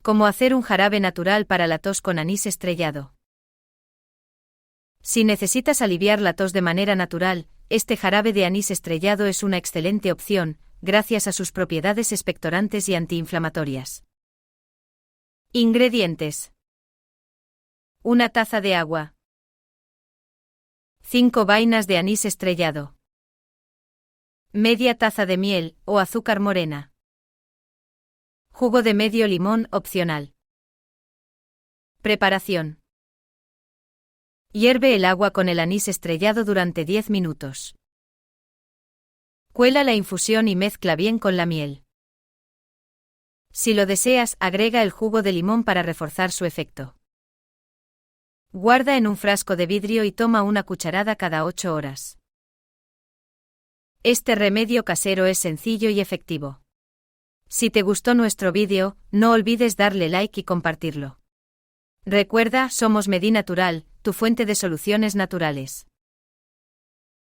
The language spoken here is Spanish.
Cómo hacer un jarabe natural para la tos con anís estrellado. Si necesitas aliviar la tos de manera natural, este jarabe de anís estrellado es una excelente opción, gracias a sus propiedades expectorantes y antiinflamatorias. Ingredientes: 1 taza de agua, 5 vainas de anís estrellado, media taza de miel o azúcar morena, jugo de medio limón opcional. Preparación: hierve el agua con el anís estrellado durante 10 minutos. Cuela la infusión y mezcla bien con la miel. Si lo deseas, agrega el jugo de limón para reforzar su efecto. Guarda en un frasco de vidrio y toma una cucharada cada 8 horas. Este remedio casero es sencillo y efectivo. Si te gustó nuestro vídeo, no olvides darle like y compartirlo. Recuerda, somos Medinatural, tu fuente de soluciones naturales.